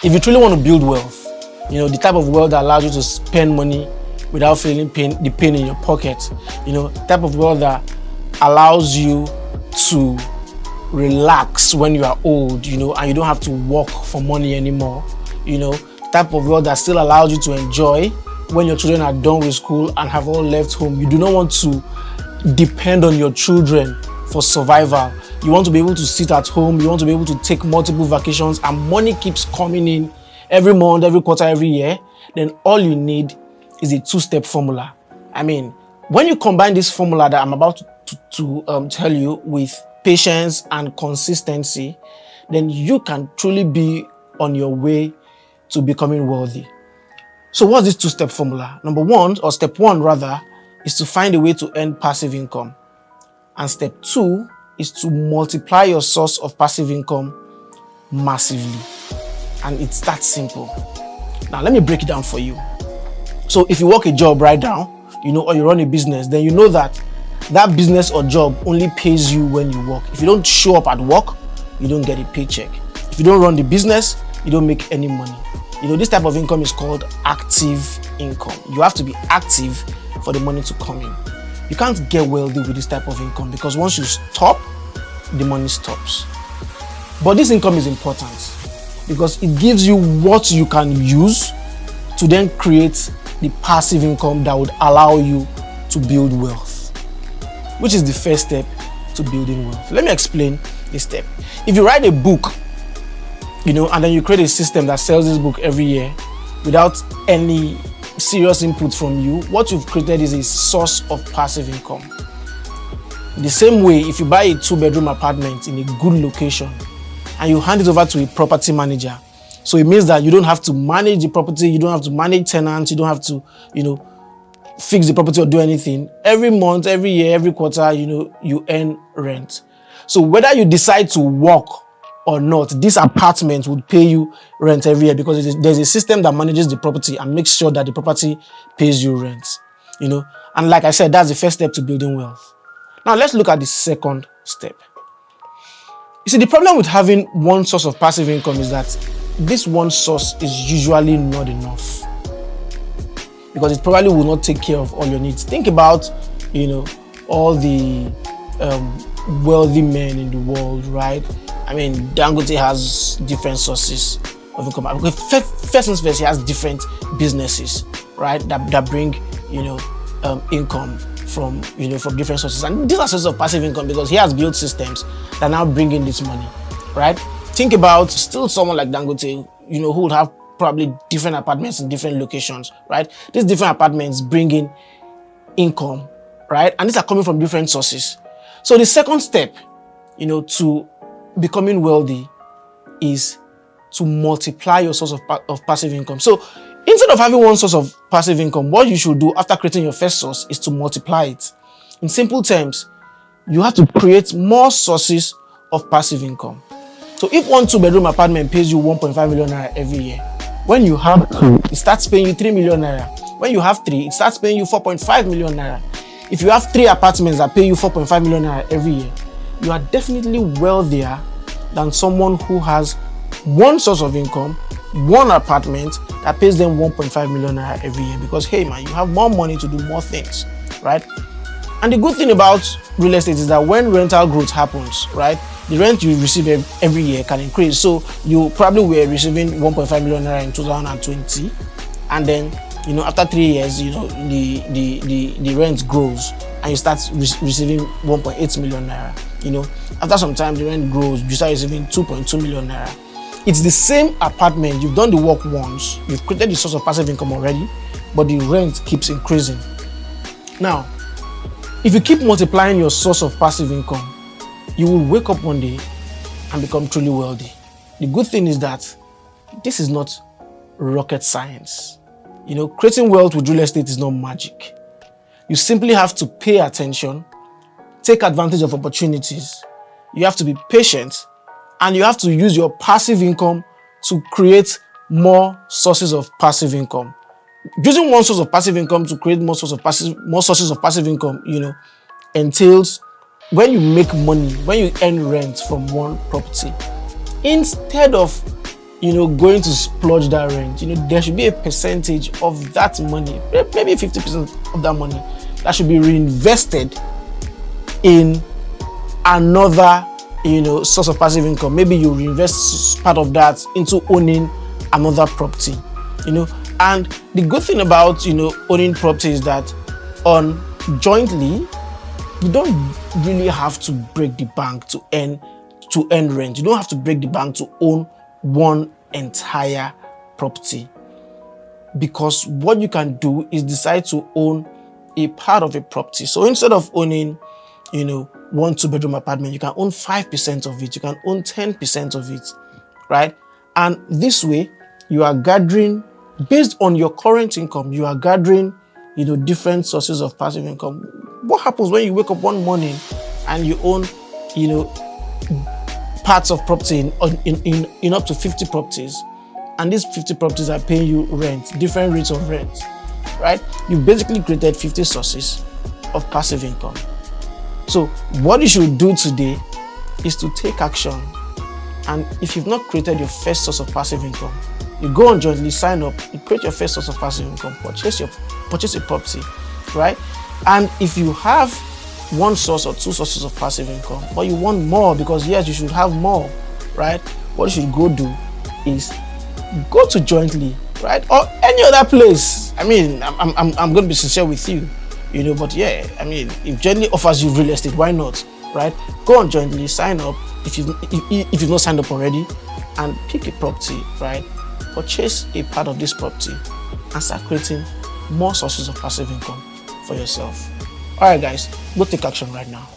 If you truly want to build wealth, the type of wealth that allows you to spend money without feeling the pain in your pocket, type of wealth that allows you to relax when you are old, and you don't have to work for money anymore, type of wealth that still allows you to enjoy when your children are done with school and have all left home. You do not want to depend on your children for survival. You want to be able to sit at home, you want to be able to take multiple vacations, and money keeps coming in every month, every quarter, every year. Then all you need is a two-step formula. When you combine this formula that I'm about to tell you with patience and consistency, then you can truly be on your way to becoming wealthy. So what's this two-step formula? Step one rather, is to find a way to earn passive income. And step two is to multiply your source of passive income massively. And it's that simple. Now, let me break it down for you. So if you work a job right now, or you run a business, then you know that business or job only pays you when you work. If you don't show up at work, you don't get a paycheck. If you don't run the business, you don't make any money. This type of income is called active income. You have to be active for the money to come in. You can't get wealthy with this type of income because once you stop, the money stops. But this income is important because it gives you what you can use to then create the passive income that would allow you to build wealth, which is the first step to building wealth. Let me explain this step. If you write a book, and then you create a system that sells this book every year without any serious input from you, what you've created is a source of passive income. The same way, if you buy a 2-bedroom apartment in a good location and you hand it over to a property manager, so it means that you don't have to manage the property, you don't have to manage tenants, you don't have to, fix the property or do anything. Every month, every year, every quarter, you earn rent. So whether you decide to work or not, this apartment would pay you rent every year because there's a system that manages the property and makes sure that the property pays you rent. And like I said, that's the first step to building wealth. Now let's look at the second step. You see, the problem with having one source of passive income is that this one source is usually not enough because it probably will not take care of all your needs. Think about, all the wealthy men in the world, right? Dangote has different sources of income. First things first, he has different businesses, right? That bring, income from different sources. And these are sources of passive income because he has built systems that now bring in this money, right? Think about still someone like Dangote, who would have probably different apartments in different locations, right? These different apartments bring in income, right? And these are coming from different sources. So the second step, to becoming wealthy is to multiply your source of passive income. So instead of having one source of passive income, what you should do after creating your first source is to multiply it. In simple terms, you have to create more sources of passive income. So if one 2-bedroom apartment pays you 1.5 million naira every year, when you have 2, it starts paying you 3 million naira. When you have 3, it starts paying you 4.5 million naira. If you have 3 apartments that pay you 4.5 million naira every year, you are definitely wealthier than someone who has one source of income, one apartment that pays them 1.5 million naira every year. Because hey man, you have more money to do more things, right? And the good thing about real estate is that when rental growth happens, right, the rent you receive every year can increase. So you probably were receiving 1.5 million naira in 2020, and then after 3 years, the rent grows and you start receiving 1.8 million naira. After some time, the rent grows, you start receiving 2.2 million naira. It's the same apartment, you've done the work once, you've created the source of passive income already, but the rent keeps increasing. Now, if you keep multiplying your source of passive income, you will wake up one day and become truly wealthy. The good thing is that this is not rocket science. Creating wealth with real estate is not magic. You simply have to pay attention, take advantage of opportunities. You have to be patient, and you have to use your passive income to create more sources of passive income. Using one source of passive income to create more sources of passive income, entails when you make money, when you earn rent from one property, instead of going to splurge that rent, there should be a percentage of that money, maybe 50% of that money, that should be reinvested in another, source of passive income. Maybe you reinvest part of that into owning another property, And the good thing about, owning property is that on jointly, you don't really have to break the bank to earn rent. You don't have to break the bank to own one entire property, because what you can do is decide to own a part of a property. So instead of owning 1 2-bedroom apartment, you can own 5% of it, you can own 10% of it, right? And this way you are gathering, based on your current income, you are gathering different sources of passive income. What happens when you wake up one morning and you own parts of property in up to 50 properties, and these 50 properties are paying you rent, different rates of rent, right? You've basically created 50 sources of passive income. So what you should do today is to take action. And if you've not created your first source of passive income, you go on jointly, sign up, you create your first source of passive income, purchase a property, right? And if you have one source or two sources of passive income, but you want more, because yes, you should have more, right? What you should go do is go to jointly, right? Or any other place. I mean, I'm going to be sincere with you, but yeah, I mean, if jointly offers you real estate, why not, right? Go on jointly, sign up if you've not signed up already, and pick a property, right? Purchase a part of this property and start creating more sources of passive income for yourself. All right, guys, go take action right now.